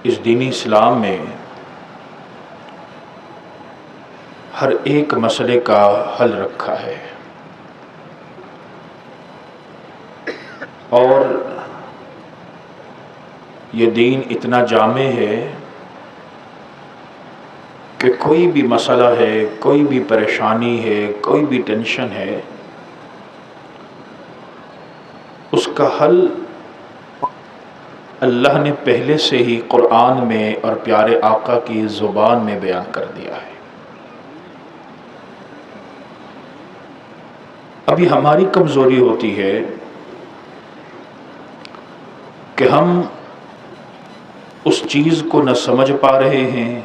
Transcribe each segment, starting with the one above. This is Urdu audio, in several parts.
اس دین اسلام میں ہر ایک مسئلے کا حل رکھا ہے، اور یہ دین اتنا جامع ہے کہ کوئی بھی مسئلہ ہے، کوئی بھی پریشانی ہے، کوئی بھی ٹینشن ہے، اس کا حل اللہ نے پہلے سے ہی قرآن میں اور پیارے آقا کی زبان میں بیان کر دیا ہے۔ ابھی ہماری کمزوری ہوتی ہے کہ ہم اس چیز کو نہ سمجھ پا رہے ہیں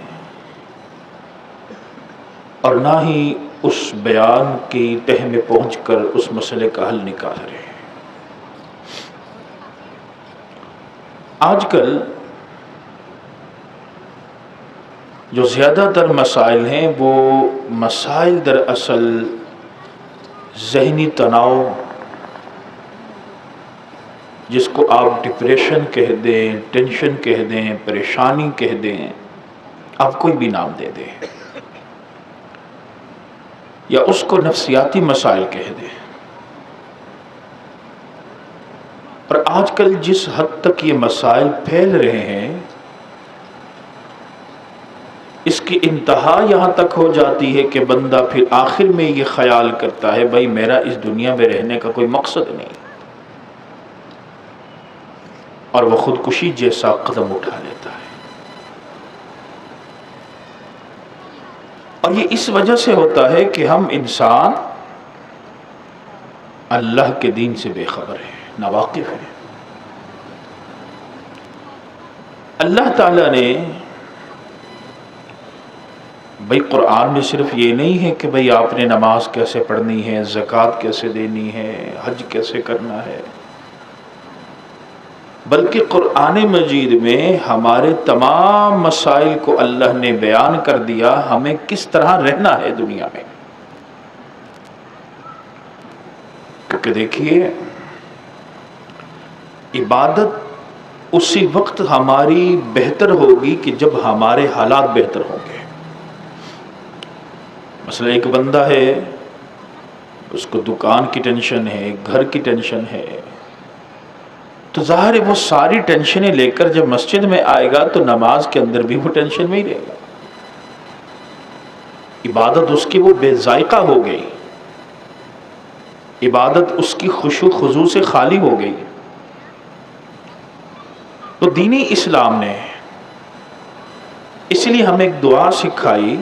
اور نہ ہی اس بیان کی تہ میں پہنچ کر اس مسئلے کا حل نکال رہے ہیں۔ آج کل جو زیادہ تر مسائل ہیں وہ مسائل دراصل ذہنی تناؤ، جس کو آپ ڈپریشن کہہ دیں، ٹینشن کہہ دیں، پریشانی کہہ دیں، آپ کوئی بھی نام دے دیں، یا اس کو نفسیاتی مسائل کہہ دیں۔ اور آج کل جس حد تک یہ مسائل پھیل رہے ہیں، اس کی انتہا یہاں تک ہو جاتی ہے کہ بندہ پھر آخر میں یہ خیال کرتا ہے بھائی میرا اس دنیا میں رہنے کا کوئی مقصد نہیں، اور وہ خودکشی جیسا قدم اٹھا لیتا ہے۔ اور یہ اس وجہ سے ہوتا ہے کہ ہم انسان اللہ کے دین سے بے خبر ہیں، ناواقف ہیں۔ اللہ تعالیٰ نے بھئی قرآن میں صرف یہ نہیں ہے کہ بھئی آپ نے نماز کیسے پڑھنی ہے، زکوٰۃ کیسے دینی ہے، حج کیسے کرنا ہے، بلکہ قرآن مجید میں ہمارے تمام مسائل کو اللہ نے بیان کر دیا، ہمیں کس طرح رہنا ہے دنیا میں۔ کیونکہ دیکھیے، عبادت اسی وقت ہماری بہتر ہوگی کہ جب ہمارے حالات بہتر ہوں گے۔ مثلا ایک بندہ ہے، اس کو دکان کی ٹینشن ہے، گھر کی ٹینشن ہے، تو ظاہر ہے وہ ساری ٹینشنیں لے کر جب مسجد میں آئے گا تو نماز کے اندر بھی وہ ٹینشن میں ہی رہے گا۔ عبادت اس کی وہ بے ذائقہ ہو گئی، عبادت اس کی خشوع خضوع سے خالی ہو گئی۔ تو دین اسلام نے اس لیے ہمیں ایک دعا سکھائی،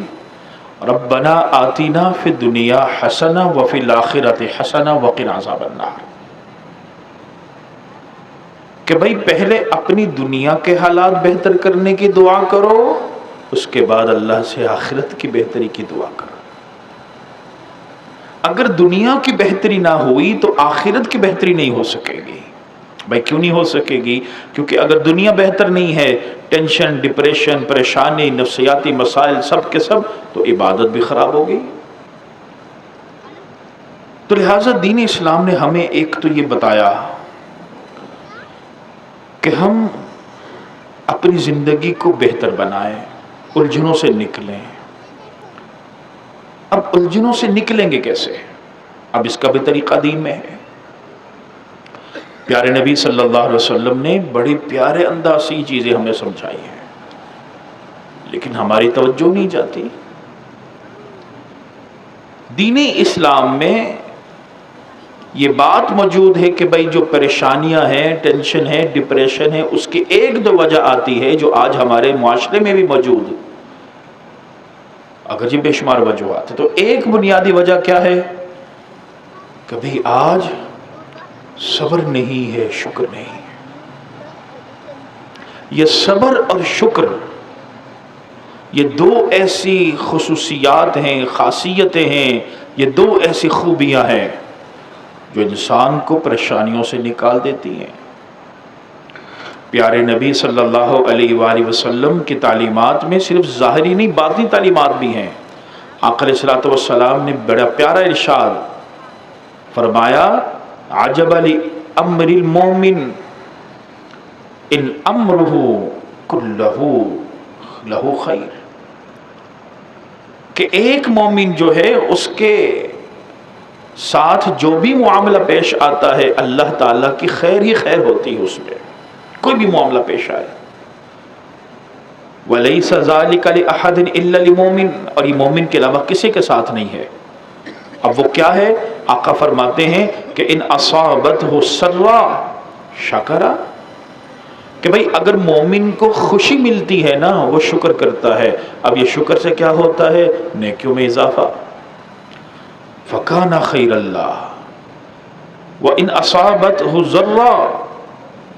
ربنا آتینا فی الدنیا حسنہ وفی الآخرۃ حسنہ وقنا عذاب النار، کہ بھئی پہلے اپنی دنیا کے حالات بہتر کرنے کی دعا کرو، اس کے بعد اللہ سے آخرت کی بہتری کی دعا کرو۔ اگر دنیا کی بہتری نہ ہوئی تو آخرت کی بہتری نہیں ہو سکے گی۔ بھائی کیوں نہیں ہو سکے گی؟ کیونکہ اگر دنیا بہتر نہیں ہے، ٹینشن، ڈپریشن، پریشانی، نفسیاتی مسائل سب کے سب، تو عبادت بھی خراب ہوگی۔ تو لہٰذا دین اسلام نے ہمیں ایک تو یہ بتایا کہ ہم اپنی زندگی کو بہتر بنائیں، الجھنوں سے نکلیں۔ اب الجھنوں سے نکلیں گے کیسے؟ اب اس کا بھی طریقہ دین میں ہے۔ پیارے نبی صلی اللہ علیہ وسلم نے بڑے پیارے انداز سے یہ چیزیں ہمیں سمجھائی ہیں، لیکن ہماری توجہ نہیں جاتی۔ دین اسلام میں یہ بات موجود ہے کہ بھائی جو پریشانیاں ہیں، ٹینشن ہے، ڈپریشن ہے، اس کی ایک دو وجہ آتی ہے جو آج ہمارے معاشرے میں بھی موجود، اگر یہ بے شمار وجوہات ہیں، تو ایک بنیادی وجہ کیا ہے کہ بھائی آج صبر نہیں ہے، شکر نہیں ہے۔ یہ صبر اور شکر، یہ دو ایسی خصوصیات ہیں، خاصیتیں ہیں، یہ دو ایسی خوبیاں ہیں جو انسان کو پریشانیوں سے نکال دیتی ہیں۔ پیارے نبی صلی اللہ علیہ وآلہ وسلم کی تعلیمات میں صرف ظاہری نہیں، باطنی تعلیمات بھی ہیں۔ آقا علیہ الصلوۃ والسلام نے بڑا پیارا ارشاد فرمایا، عجب لامر المومن ان امرہ کلہ لہ خیر، کہ ایک مومن جو ہے اس کے ساتھ جو بھی معاملہ پیش آتا ہے اللہ تعالیٰ کی خیر ہی خیر ہوتی ہے اس میں، کوئی بھی معاملہ پیش آئے۔ وَلَيْسَ ذَلِكَ لِأَحَدٍ إِلَّا لِمُؤْمِنٍ، اور یہ مومن کے علاوہ کسی کے ساتھ نہیں ہے۔ اب وہ کیا ہے؟ آقا فرماتے ہیں کہ ان اصابتہ سرا شکرا، کہ بھئی اگر مومن کو خوشی ملتی ہے نا وہ شکر کرتا ہے۔ اب یہ شکر سے کیا ہوتا ہے؟ نیکیوں میں اضافہ۔ فَكَانَ خَيْرَ اللَّهِ وَإِنْ أَصَابَتْهُ ضَرًّا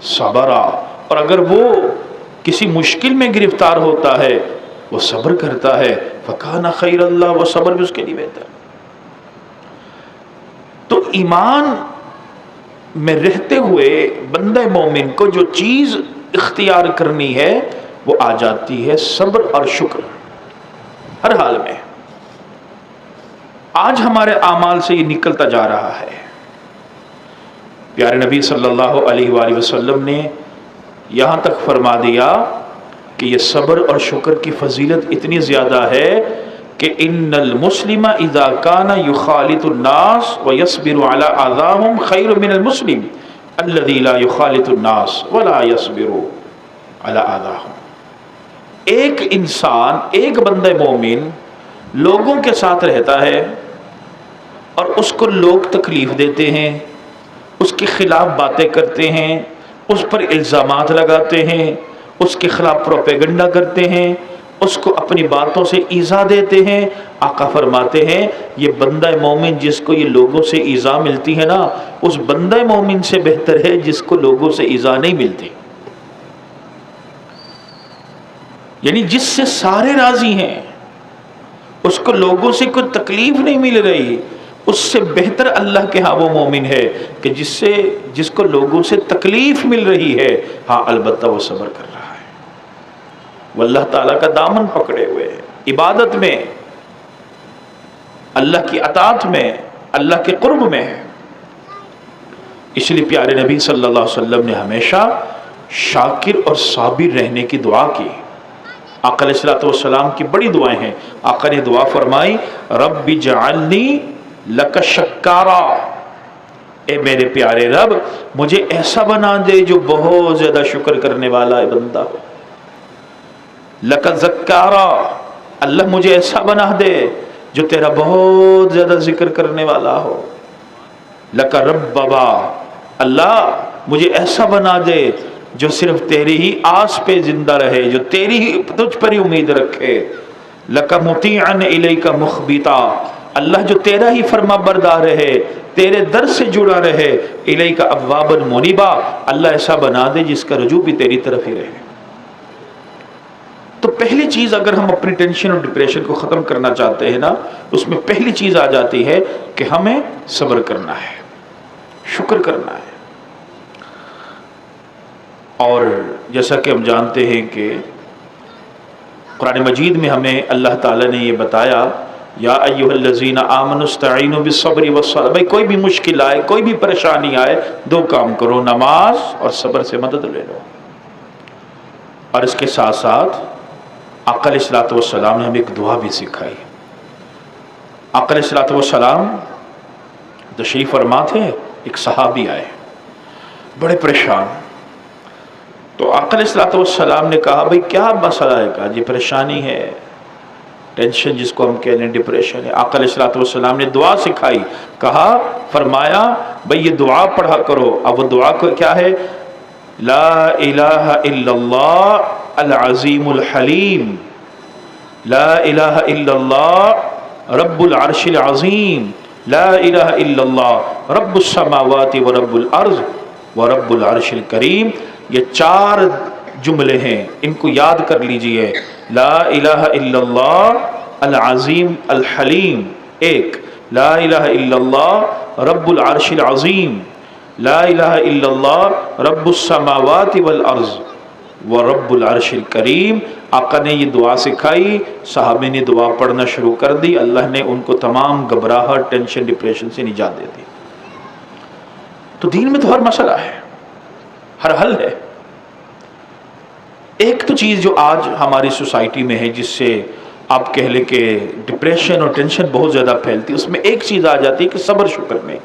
صَبَرَ، اور اگر وہ کسی مشکل میں گرفتار ہوتا ہے وہ صبر کرتا ہے، فَكَانَ خَيْرَ اللَّهِ، وہ صبر بھی اس کے لیے بہتر۔ تو ایمان میں رہتے ہوئے بندہ مومن کو جو چیز اختیار کرنی ہے وہ آ جاتی ہے صبر اور شکر ہر حال میں۔ آج ہمارے اعمال سے یہ نکلتا جا رہا ہے۔ پیارے نبی صلی اللہ علیہ وآلہ وسلم نے یہاں تک فرما دیا کہ یہ صبر اور شکر کی فضیلت اتنی زیادہ ہے کہ ان المسلم اذا کان یخالط الناس ویصبر علی اذاہم خیر من المسلم الذی لا یخالط الناس ولا یصبر علی اذاہم۔ ایک انسان، ایک بندہ مومن لوگوں کے ساتھ رہتا ہے اور اس کو لوگ تکلیف دیتے ہیں، اس کے خلاف باتیں کرتے ہیں، اس پر الزامات لگاتے ہیں، اس کے خلاف پروپیگنڈا کرتے ہیں، اس کو اپنی باتوں سے ایذا دیتے ہیں۔ آقا فرماتے ہیں یہ بندہ مومن جس کو یہ لوگوں سے ایذا ملتی ہے نا، اس بندہ مومن سے بہتر ہے جس کو لوگوں سے ایذا نہیں ملتی۔ یعنی جس سے سارے راضی ہیں، اس کو لوگوں سے کوئی تکلیف نہیں مل رہی، اس سے بہتر اللہ کے ہاں وہ مومن ہے کہ جس کو لوگوں سے تکلیف مل رہی ہے، ہاں البتہ وہ صبر کر رہا ہے، وہ اللہ تعالیٰ کا دامن پکڑے ہوئے ہے، عبادت میں، اللہ کی اطاعت میں، اللہ کے قرب میں ہے۔ اس لیے پیارے نبی صلی اللہ علیہ وسلم نے ہمیشہ شاکر اور صابر رہنے کی دعا کی۔ آقا علیہ الصلوۃ والسلام کی بڑی دعائیں ہیں۔ آقا نے دعا فرمائی رب اجعلنی لک شکارا، اے میرے پیارے رب مجھے ایسا بنا دے جو بہت زیادہ شکر کرنے والا بندہ ہو۔ لک ذکارا، اللہ مجھے ایسا بنا دے جو تیرا بہت زیادہ ذکر کرنے والا ہو۔ لک رببا، اللہ مجھے ایسا بنا دے جو صرف تیری ہی آس پہ زندہ رہے، جو تیری ہی تجھ پر ہی امید رکھے۔ لک مطیعا الیک مخبتا، اللہ جو تیرا ہی فرما بردار رہے، تیرے در سے جڑا رہے۔ الیک اوابا منیبا، اللہ ایسا بنا دے جس کا رجوع بھی تیری طرف ہی رہے۔ تو پہلی چیز اگر ہم اپنی ٹینشن اور ڈپریشن کو ختم کرنا چاہتے ہیں نا، اس میں پہلی چیز آ جاتی ہے کہ ہمیں صبر کرنا ہے، شکر کرنا ہے۔ اور جیسا کہ ہم جانتے ہیں کہ قرآن مجید میں ہمیں اللہ تعالیٰ نے یہ بتایا یا ایھا الذین آمنوا استعینوا بالصبر والصلاۃ، بھائی کوئی بھی مشکل آئے، کوئی بھی پریشانی آئے، دو کام کرو، نماز اور صبر سے مدد لے لو۔ اور اس کے ساتھ ساتھ آقا علیہ الصلوۃ والسلام نے ہمیں ایک دعا بھی سکھائی۔ آقا علیہ الصلوۃ والسلام تشریف فرما تھے، ایک صحابی آئے بڑے پریشان، تو آقا علیہ الصلوۃ والسلام نے کہا بھئی کیا مسئلہ ہے؟ کہا جی پریشانی ہے، ٹینشن جس کو ہم کہہ لیں ڈپریشن ہے۔ آقا علیہ الصلوۃ والسلام نے دعا سکھائی، کہا فرمایا بھئی یہ دعا پڑھا کرو۔ اب وہ دعا کو کیا ہے؟ لا الہ الا اللہ العظیم الحلیم، لا الہ الا اللہ رب العرش العظیم، لا الہ الا اللہ رب السماوات ورب الارض ورب العرش الکریم۔ یہ چار جملے ہیں، ان کو یاد کر لیجئے۔ لا الہ الا اللہ العظیم الحلیم ایک، لا الہ الا اللہ رب العرش العظیم، لا الہ الا اللہ رب السماوات والارض ورب العرش الکریم۔ آقا نے یہ دعا سکھائی، صحابہ نے دعا پڑھنا شروع کر دی، اللہ نے ان کو تمام گھبراہٹ، ٹینشن، ڈپریشن سے نجات دے دی۔ تو دین میں تو ہر مسئلہ ہے، ہر حل ہے۔ ایک تو چیز جو آج ہماری سوسائٹی میں ہے جس سے آپ کہہ لیں کہ ڈپریشن اور ٹینشن بہت زیادہ پھیلتی ہے، اس میں ایک چیز آ جاتی ہے کہ صبر شکر نہیں،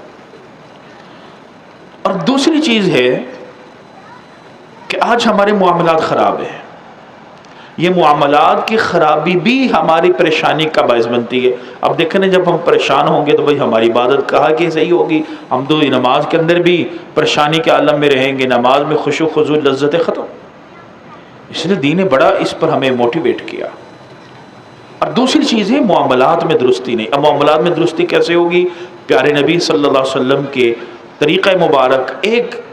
اور دوسری چیز ہے کہ آج ہمارے معاملات خراب ہیں۔ یہ معاملات کی خرابی بھی ہماری پریشانی کا باعث بنتی ہے۔ اب دیکھیں نا، جب ہم پریشان ہوں گے تو بھائی ہماری عبادت کہاں کی صحیح ہوگی؟ ہم تو نماز کے اندر بھی پریشانی کے عالم میں رہیں گے، نماز میں خشوع خضوع لذتیں ختم۔ اس لیے دین نے بڑا اس پر ہمیں موٹیویٹ کیا۔ اور دوسری چیز ہے معاملات میں درستی نہیں۔ اب معاملات میں درستی کیسے ہوگی؟ پیارے نبی صلی اللہ علیہ وسلم کے طریقہ مبارک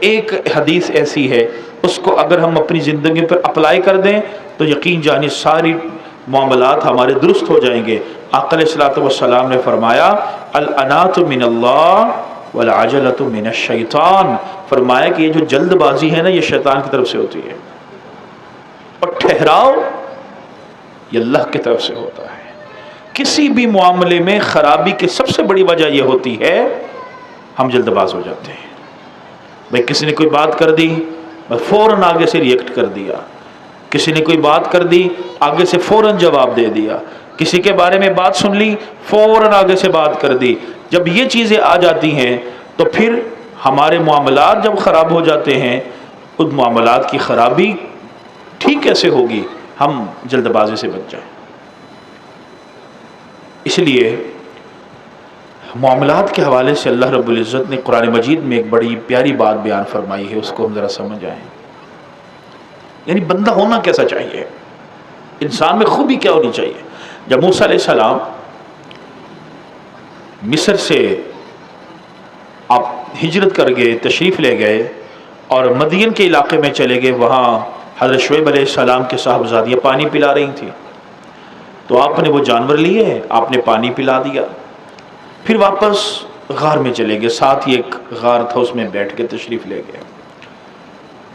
ایک حدیث ایسی ہے، اس کو اگر ہم اپنی زندگی پر اپلائی کر دیں تو یقین جانی ساری معاملات ہمارے درست ہو جائیں گے۔ آقا علیہ الصلوۃ والسلام نے فرمایا الانات من اللہ والعجلۃ من الشیطان، فرمایا کہ یہ جو جلد بازی ہے نا، یہ شیطان کی طرف سے ہوتی ہے، اور ٹھہراؤ یہ اللہ کی طرف سے ہوتا ہے۔ کسی بھی معاملے میں خرابی کی سب سے بڑی وجہ یہ ہوتی ہے ہم جلد باز ہو جاتے ہیں۔ بھائی کسی نے کوئی بات کر دی، بس فوراً آگے سے ریئیکٹ کر دیا، کسی نے کوئی بات کر دی آگے سے فوراً جواب دے دیا، کسی کے بارے میں بات سن لی فوراً آگے سے بات کر دی۔ جب یہ چیزیں آ جاتی ہیں تو پھر ہمارے معاملات جب خراب ہو جاتے ہیں، ان معاملات کی خرابی ٹھیک کیسے ہوگی؟ ہم جلد بازی سے بچ جائیں۔ اس لیے معاملات کے حوالے سے اللہ رب العزت نے قرآن مجید میں ایک بڑی پیاری بات بیان فرمائی ہے، اس کو ہم ذرا سمجھ آئیں۔ یعنی بندہ ہونا کیسا چاہیے، انسان میں خوبی کیا ہونی چاہیے۔ جب موسیٰ علیہ السلام مصر سے آپ ہجرت کر گئے، تشریف لے گئے اور مدین کے علاقے میں چلے گئے، وہاں حضرت شعیب علیہ السلام کے صاحبزادیاں پانی پلا رہی تھیں، تو آپ نے وہ جانور لیے، آپ نے پانی پلا دیا، پھر واپس غار میں چلے گئے، ساتھ ہی ایک غار تھا اس میں بیٹھ کے تشریف لے گئے۔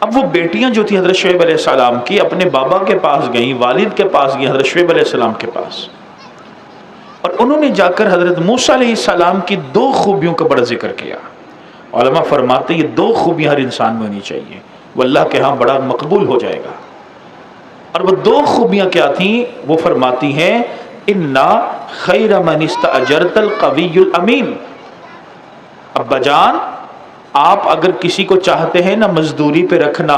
اب وہ بیٹیاں جو تھیں حضرت شعیب علیہ السلام کی، اپنے بابا کے پاس گئیں، والد کے پاس گئیں، حضرت شعیب علیہ السلام کے پاس، اور انہوں نے جا کر حضرت موسیٰ علیہ السلام کی دو خوبیوں کا بڑا ذکر کیا۔ علماء فرماتے ہیں یہ دو خوبیاں ہر انسان میں ہونی چاہیے، وہ اللہ کے ہاں بڑا مقبول ہو جائے گا۔ اور وہ دو خوبیاں کیا تھیں؟ وہ فرماتی ہیں اِنَّا خَيْرَ مَنِ اسْتَأْجَرْتَ الْقَوِيُّ الْأَمِينُ، ابا جان آپ اگر کسی کو چاہتے ہیں نا مزدوری پہ رکھنا،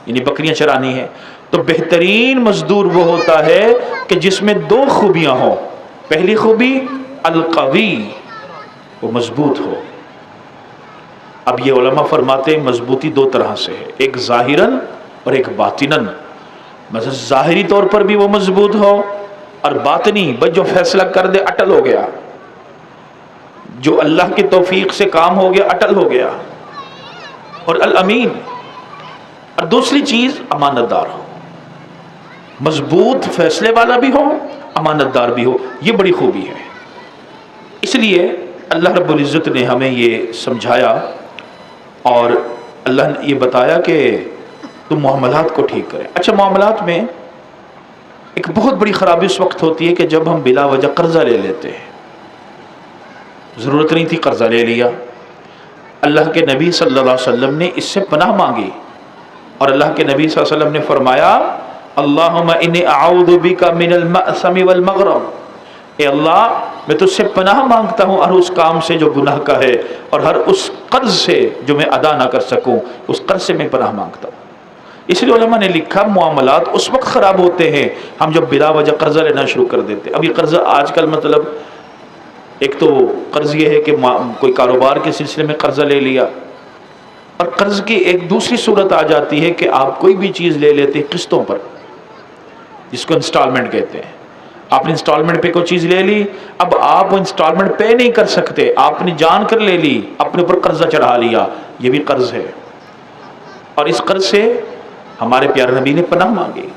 یعنی بکریاں چرانی ہے، تو بہترین مزدور وہ ہوتا ہے کہ جس میں دو خوبیاں ہوں۔ پہلی خوبی القوی، وہ مضبوط ہو۔ اب یہ علماء فرماتے ہیں مضبوطی دو طرح سے ہے، ایک ظاہراً اور ایک باطناً۔ مثلا ظاہری طور پر بھی وہ مضبوط ہو، اور باطنی بس جو فیصلہ کر دے اٹل ہو گیا، جو اللہ کی توفیق سے کام ہو گیا اٹل ہو گیا۔ اور الامین، اور دوسری چیز امانت دار ہو، مضبوط فیصلے والا بھی ہو، امانت دار بھی ہو، یہ بڑی خوبی ہے۔ اس لیے اللہ رب العزت نے ہمیں یہ سمجھایا اور اللہ نے یہ بتایا کہ تم معاملات کو ٹھیک کریں۔ اچھا، معاملات میں ایک بہت بڑی خرابی اس وقت ہوتی ہے کہ جب ہم بلا وجہ قرضہ لے لیتے ہیں، ضرورت نہیں تھی قرضہ لے لیا۔ اللہ کے نبی صلی اللہ علیہ وسلم نے اس سے پناہ مانگی، اور اللہ کے نبی صلی اللہ علیہ وسلم نے فرمایا اللہم انی اعوذ بک من المأثم والمغرم، اے اللہ میں تجھ سے پناہ مانگتا ہوں ہر اس کام سے جو گناہ کا ہے، اور ہر اس قرض سے جو میں ادا نہ کر سکوں، اس قرض سے میں پناہ مانگتا ہوں۔ اس لیے علماء نے لکھا معاملات اس وقت خراب ہوتے ہیں ہم جب بلا وجہ قرضہ لینا شروع کر دیتے۔ اب یہ قرضہ آج کل مطلب ایک تو قرض یہ ہے کہ کوئی کاروبار کے سلسلے میں قرضہ لے لیا، اور قرض کی ایک دوسری صورت آ جاتی ہے کہ آپ کوئی بھی چیز لے لیتے قسطوں پر، جس کو انسٹالمنٹ کہتے ہیں۔ آپ نے انسٹالمنٹ پہ کوئی چیز لے لی، اب آپ وہ انسٹالمنٹ پے نہیں کر سکتے، آپ نے جان کر لے لی، اپنے اوپر قرضہ چڑھا لیا، یہ بھی قرض ہے۔ اور اس قرض سے ہمارے پیارے نبی نے پناہ مانگی۔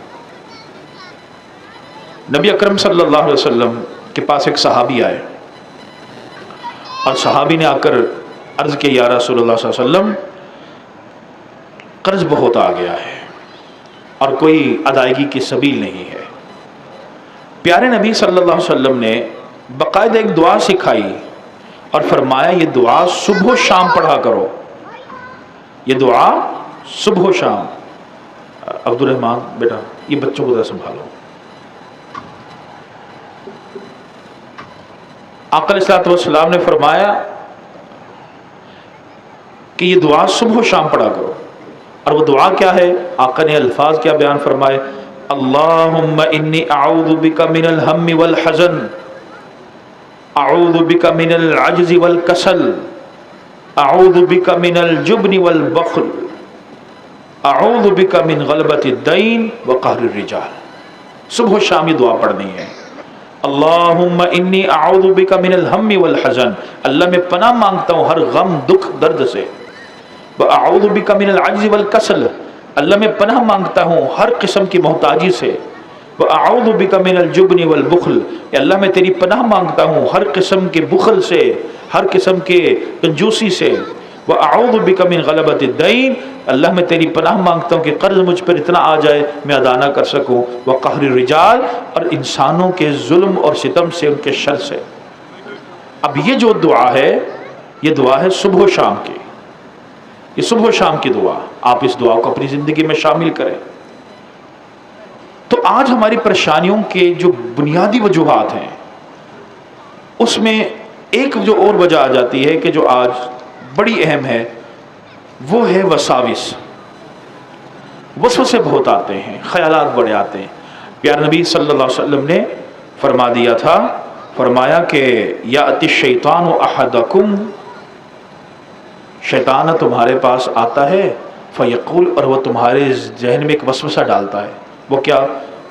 نبی اکرم صلی اللہ علیہ وسلم کے پاس ایک صحابی آئے، اور صحابی نے آ کر عرض کیا یا رسول اللہ صلی اللہ علیہ وسلم قرض بہت آ گیا ہے اور کوئی ادائیگی کی سبیل نہیں ہے۔ پیارے نبی صلی اللہ علیہ وسلم نے باقاعدہ ایک دعا سکھائی اور فرمایا یہ دعا صبح و شام پڑھا کرو، یہ دعا صبح و شام۔ عبد الرحمان بیٹا یہ بچوں کو ذرا سنبھالو. آقا علیہ الصلوۃ والسلام نے فرمایا کہ یہ دعا صبح و شام پڑھا کرو. اور وہ دعا کیا ہے؟ آقا نے الفاظ کیا بیان فرمائے؟ اللہم انی اعوذ بک من الہم والحزن، اعوذ بک من العجز والکسل، اعوذ بک من الجبن والبخل، اعوذ بک من غلبۃ الدین وقہر الرجال. صبح و شام یہ دعا پڑھنی ہے. اللہم انی اعوذ بک من الہم والحزن، اللہ میں پناہ مانگتا ہوں ہر غم دکھ درد سے. وَأَعُوذُ بِكَ مِنَ الْعَجْزِ وَالْكَسَلِ، اللہ میں پناہ مانگتا ہوں ہر قسم کی محتاجی سے. وَأَعُوذُ بِكَ مِنَ الْجُبْنِ وَالْبُخْلِ، اللہ میں تیری پناہ مانگتا ہوں ہر قسم کے بخل سے، ہر قسم کے کنجوسی سے. وَأَعُوذُ بِكَ مِنْ غَلَبَةِ الدَّيْنِ، اللہ میں تیری پناہ مانگتا ہوں کہ قرض مجھ پر اتنا آ جائے میں ادا نہ کر سکوں. وَقَهْرِ الرِّجَالِ، اور انسانوں کے ظلم اور ستم سے، ان کے شر سے. اب یہ جو دعا ہے یہ دعا ہے صبح و شام کی، یہ صبح و شام کی دعا. آپ اس دعا کو اپنی زندگی میں شامل کریں. تو آج ہماری پریشانیوں کے جو بنیادی وجوہات ہیں اس میں ایک جو اور وجہ آ جاتی ہے کہ جو آج بڑی اہم ہے، وہ ہے وساوس. وسوسے بہت آتے ہیں، خیالات بڑے آتے ہیں. پیارے نبی صلی اللہ علیہ وسلم نے فرما دیا تھا، فرمایا کہ یاتی الشیطان احدکم، شیطان تمہارے پاس آتا ہے، فیقول، اور وہ تمہارے ذہن میں ایک وسوسہ ڈالتا ہے. وہ کیا؟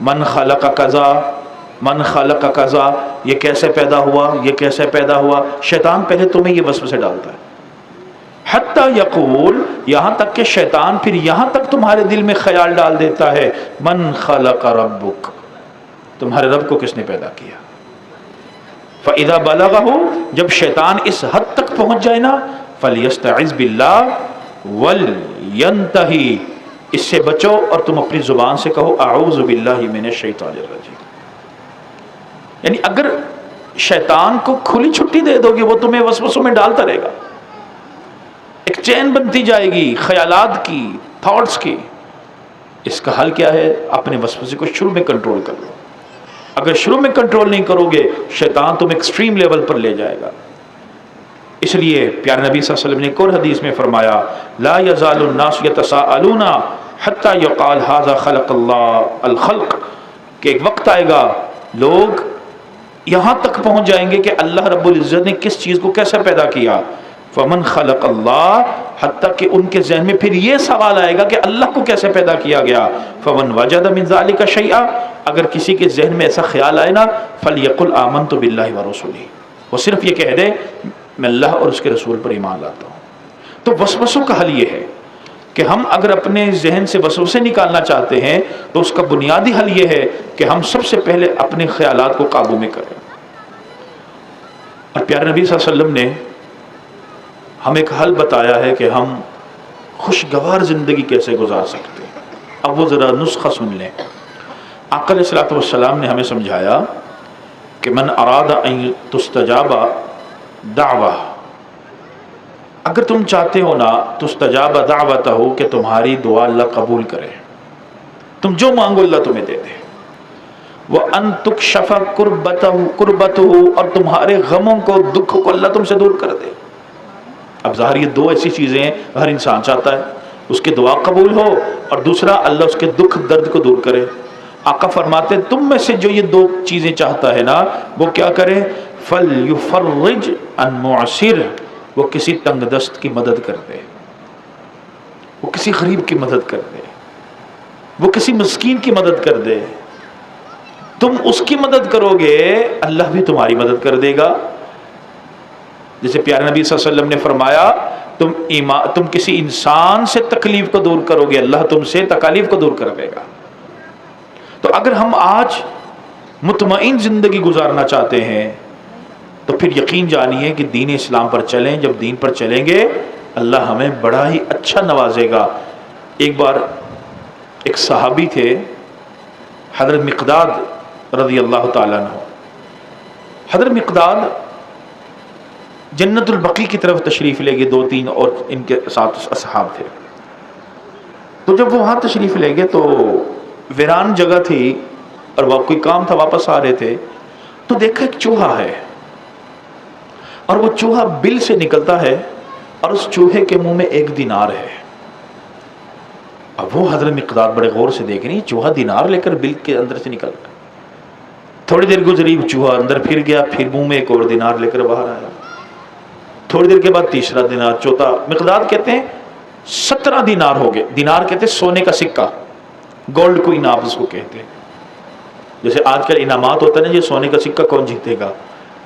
من خلق کذا، من خلق کذا، یہ کیسے پیدا ہوا، یہ کیسے پیدا ہوا. شیطان پہلے تمہیں یہ وسوسے ڈالتا ہے. حتی یقول، یہاں تک کہ شیطان پھر یہاں تک تمہارے دل میں خیال ڈال دیتا ہے، من خلق ربک، تمہارے رب کو کس نے پیدا کیا. فَإِذَا بَلَغَهُ، جب شیطان اس حد تک پہنچ جائے نا، فَلْيَسْتَعِذْ بِاللَّهِ وَلْيَنْتَهِ، اس سے بچو اور تم اپنی زبان سے کہو اعوذ باللہ من الشیطان الرجیم. یعنی اگر شیطان کو کھلی چھٹی دے دو گے وہ تمہیں وسوسوں میں ڈالتا رہے گا. ایک چین بنتی جائے گی خیالات کی، تھاٹس کی. اس کا حل کیا ہے؟ اپنے وسوسے کو شروع میں کنٹرول کر لو. اگر شروع میں کنٹرول نہیں کرو گے شیطان تم ایکسٹریم لیول پر لے جائے گا. اس لیے پیارے نبی صلی اللہ علیہ وسلم نے ایک اور حدیث میں فرمایا، لا یزال الناس یتساءلون حتی یقال ھذا خلق اللہ الخلق، کہ ایک وقت آئے گا لوگ یہاں تک پہنچ جائیں گے کہ اللہ رب العزت نے کس چیز کو کیسے پیدا کیا. فمن خلق اللہ، حتیٰ کہ ان کے ذہن میں پھر یہ سوال آئے گا کہ اللہ کو کیسے پیدا کیا گیا. فمن وجد من ذلک شیئا، اگر کسی کے ذہن میں ایسا خیال آئے نا، فلیقل آمنت باللہ ورسولہ، وہ صرف یہ کہہ دے میں اللہ اور اس کے رسول پر ایمان لاتا ہوں. تو وسوسوں کا حل یہ ہے کہ ہم اگر اپنے ذہن سے وسوسے نکالنا چاہتے ہیں تو اس کا بنیادی حل یہ ہے کہ ہم سب سے پہلے اپنے خیالات کو قابو میں کریں. اور پیارے نبی صلی اللہ علیہ وسلم نے ہمیں ایک حل بتایا ہے کہ ہم خوشگوار زندگی کیسے گزار سکتے ہیں. اب وہ ذرا نسخہ سن لیں. آقا علیہ الصلوۃ والسلام نے ہمیں سمجھایا کہ من اراد ان تستجاب دعوہ، اگر تم چاہتے ہو نا تستجاب دعوتہ، کہ تمہاری دعا اللہ قبول کرے، تم جو مانگو اللہ تمہیں دے دے. وَأَن تُكْشَفَ كُرْبَتُهُ، اور تمہارے غموں کو، دکھوں کو اللہ تم سے دور کر دے. اب ظاہر یہ دو ایسی چیزیں ہیں ہر انسان چاہتا ہے، اس کی دعا قبول ہو اور دوسرا اللہ اس کے دکھ درد کو دور کرے. آقا فرماتے ہیں تم میں سے جو یہ دو چیزیں چاہتا ہے نا وہ کیا کرے؟ فَلْيُفَرِّجْ عَنْ مُعْسِرٍ، وہ کسی تنگ دست کی مدد کر دے، وہ کسی غریب کی مدد کر دے، وہ کسی مسکین کی مدد کر دے. تم اس کی مدد کرو گے اللہ بھی تمہاری مدد کر دے گا. جیسے پیارے نبی صلی اللہ علیہ وسلم نے فرمایا تم کسی انسان سے تکلیف کو دور کرو گے اللہ تم سے تکالیف کو دور کر دے گا. تو اگر ہم آج مطمئن زندگی گزارنا چاہتے ہیں تو پھر یقین جانیے کہ دین اسلام پر چلیں. جب دین پر چلیں گے اللہ ہمیں بڑا ہی اچھا نوازے گا. ایک بار ایک صحابی تھے حضرت مقداد رضی اللہ تعالیٰ عنہ. حضرت مقداد جنت البقیع کی طرف تشریف لے گئے، 2-3 اور ان کے ساتھ اصحاب تھے. تو جب وہ وہاں تشریف لے گئے تو ویران جگہ تھی اور وہ کوئی کام تھا، واپس آ رہے تھے تو دیکھا ایک چوہا ہے، اور وہ چوہا بل سے نکلتا ہے اور اس چوہے کے منہ میں 1 دینار ہے۔ اب وہ حضرت مقداد بڑے غور سے دیکھ رہی ہیں، چوہا دینار لے کر بل کے اندر سے نکل گیا۔ تھوڑی دیر گزری، چوہا اندر پھر گیا، پھر منہ میں 1 اور دینار لے کر باہر آیا۔ تھوڑی دیر کے بعد تیسرا دینار، چوتھا۔ مقداد کہتے ہیں 17 دینار ہو گئے۔ دینار کہتے ہیں سونے کا سکہ، گولڈ کوئن آپ اس کو کہتے ہیں۔ جیسے آج کل انعامات ہوتا ہے نا، یہ سونے کا سکہ کون جیتے گا،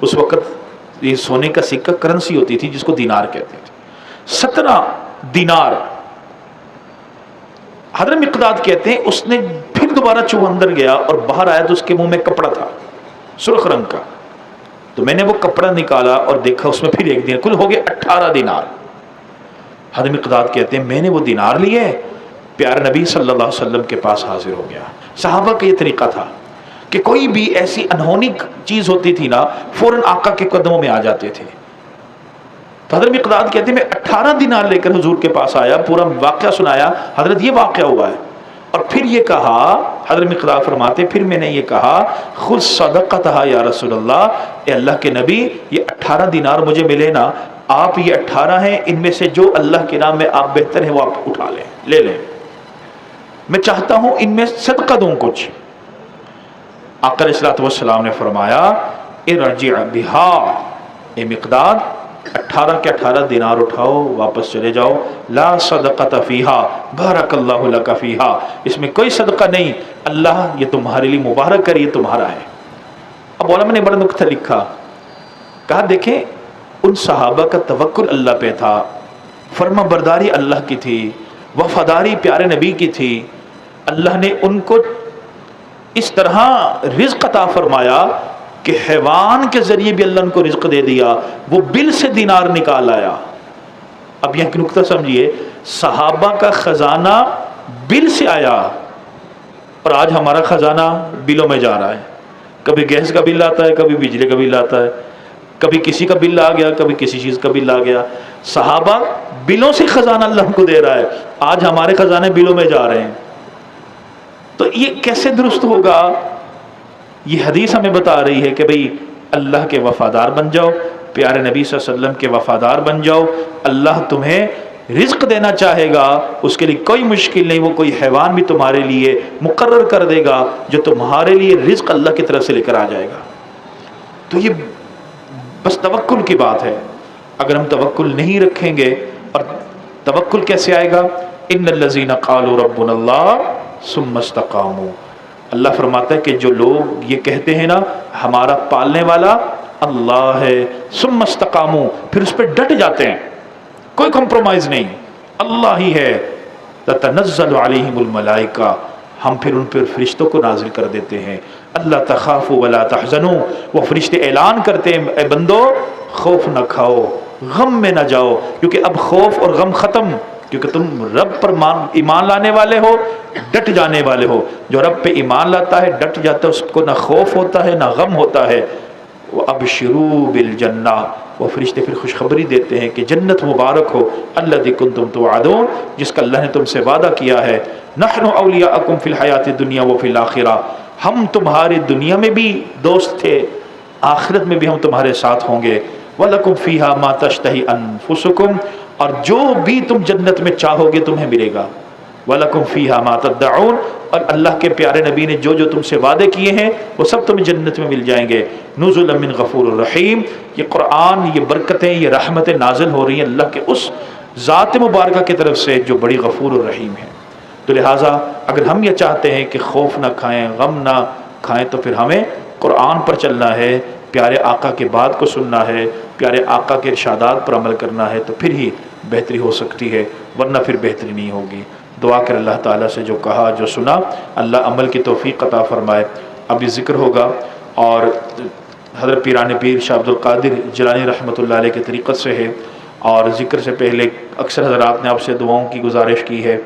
اس وقت یہ سونے کا سکہ کرنسی ہوتی تھی جس کو دینار کہتے تھے۔ 17 دینار۔ حضرت مقداد کہتے ہیں اس نے پھر دوبارہ چوہا اندر گیا اور باہر آیا تو اس کے منہ میں کپڑا تھا سرخ رنگ کا، تو میں نے وہ کپڑا نکالا اور دیکھا اس میں پھر 1 دینار، کل ہو گئے 18 دینار۔ حضرت مقداد کہتے ہیں میں نے وہ دینار لیے، پیارے نبی صلی اللہ علیہ وسلم کے پاس حاضر ہو گیا۔ صحابہ کا یہ طریقہ تھا کہ کوئی بھی ایسی انہونی چیز ہوتی تھی نا، فوراً آقا کے قدموں میں آ جاتے تھے۔ تو حضرت مقداد کہتے ہیں میں 18 دینار لے کر حضور کے پاس آیا، پورا واقعہ سنایا، حضرت یہ واقعہ ہوا ہے، اور پھر یہ کہا، حضرت مقداد فرماتے پھر میں نے یہ کہا خذ صدقتها یا رسول اللہ، اے اللہ کے نبی یہ 18 دینار مجھے ملے نا، آپ یہ 18 ہیں، ان میں سے جو اللہ کے نام میں آپ بہتر ہیں وہ آپ اٹھا لیں، لے لیں، میں چاہتا ہوں ان میں صدقہ دوں کچھ۔ آقا علیہ السلام نے فرمایا ارجع بها، اے مقداد 18 کے 18 دینار اٹھاؤ، واپس چلے جاؤ، لا صدقۃ فیہا بارک اللہ لک فیہا، اس میں کوئی صدقہ نہیں، اللہ یہ تمہارے لیے مبارک کر، یہ تمہارا ہے۔ اب علماء نے بڑا نکتہ لکھا، کہا دیکھیں ان صحابہ کا توکل اللہ پہ تھا، فرما برداری اللہ کی تھی، وفاداری پیارے نبی کی تھی، اللہ نے ان کو اس طرح رزق عطا فرمایا کہ حیوان کے ذریعے بھی اللہ ان کو رزق دے دیا، وہ بل سے دینار نکال آیا۔ اب یہ نکتہ سمجھیے، صحابہ کا خزانہ بل سے آیا، اور آج ہمارا خزانہ بلوں میں جا رہا ہے، کبھی گیس کا بل آتا ہے، کبھی بجلی کا بل آتا ہے، کبھی کسی کا بل آ گیا، کبھی کسی چیز کا بل آ گیا۔ صحابہ بلوں سے خزانہ اللہ کو دے رہا ہے، آج ہمارے خزانے بلوں میں جا رہے ہیں۔ تو یہ کیسے درست ہوگا؟ یہ حدیث ہمیں بتا رہی ہے کہ بھئی اللہ کے وفادار بن جاؤ، پیارے نبی صلی اللہ علیہ وسلم کے وفادار بن جاؤ، اللہ تمہیں رزق دینا چاہے گا، اس کے لیے کوئی مشکل نہیں، وہ کوئی حیوان بھی تمہارے لیے مقرر کر دے گا جو تمہارے لیے رزق اللہ کی طرف سے لے کر آ جائے گا۔ تو یہ بس توکل کی بات ہے۔ اگر ہم توکل نہیں رکھیں گے، اور توکل کیسے آئے گا؟ ان الذین قالوا ربنا اللہ ثم استقاموا، اللہ فرماتا ہے کہ جو لوگ یہ کہتے ہیں نا ہمارا پالنے والا اللہ ہے، ثم استقاموا، پھر اس پہ ڈٹ جاتے ہیں، کوئی کمپرومائز نہیں، اللہ ہی ہے، تتنزل علیہم الملائکہ، ہم پھر ان پر فرشتوں کو نازل کر دیتے ہیں، اللہ تخافوا ولا تحزنوا، وہ فرشتے اعلان کرتے ہیں اے بندو خوف نہ کھاؤ، غم میں نہ جاؤ، کیونکہ اب خوف اور غم ختم، کیونکہ تم رب پر ایمان لانے والے ہو، ڈٹ جانے والے ہو۔ جو رب پہ ایمان لاتا ہے، ڈٹ جاتا ہے، اس کو نہ خوف ہوتا ہے نہ غم ہوتا ہے۔ وَأَبْشِرُوا بِالْجَنَّةِ، وہ فرشتے پھر خوشخبری دیتے ہیں کہ جنت مبارک ہو، الَّذِي كُنْتُمْ تُوعَدُونَ، جس کا اللہ نے تم سے وعدہ کیا ہے، نَحْنُ أَوْلِيَاؤُكُمْ فِي الْحَيَاةِ الدُّنْيَا وَفِي الْآخِرَةِ، ہم تمہارے دنیا میں بھی دوست تھے، آخرت میں بھی ہم تمہارے ساتھ ہوں گے، وَلَكُمْ فِيهَا مَا تَشْتَهِي أَنفُسُكُمْ، اور جو بھی تم جنت میں چاہو گے تمہیں ملے گا، وَلَكُمْ فِيهَا مَا تَدَّعُونَ، اور اللہ کے پیارے نبی نے جو جو تم سے وعدے کیے ہیں وہ سب تمہیں جنت میں مل جائیں گے۔ نُزُلًا مِّن غَفُورٍ رَحِيمٍ، یہ قرآن، یہ برکتیں، یہ رحمتیں نازل ہو رہی ہیں اللہ کے اس ذات مبارکہ کی طرف سے جو بڑی غفور الرحیم ہے۔ تو لہٰذا اگر ہم یہ چاہتے ہیں کہ خوف نہ کھائیں، غم نہ کھائیں، تو پھر ہمیں قرآن پر چلنا ہے، پیارے آقا کے بات کو سننا ہے، پیارے آقا کے ارشادات پر عمل کرنا ہے، تو پھر ہی بہتری ہو سکتی ہے، ورنہ پھر بہتری نہیں ہوگی۔ دعا کر اللہ تعالیٰ سے جو کہا جو سنا اللہ عمل کی توفیق عطا فرمائے۔ ابھی ذکر ہوگا، اور حضرت پیران پیر شاہ عبد القادر جیلانی رحمۃ اللہ علیہ کے طریقت سے ہے، اور ذکر سے پہلے اکثر حضرات نے آپ سے دعاؤں کی گزارش کی ہے۔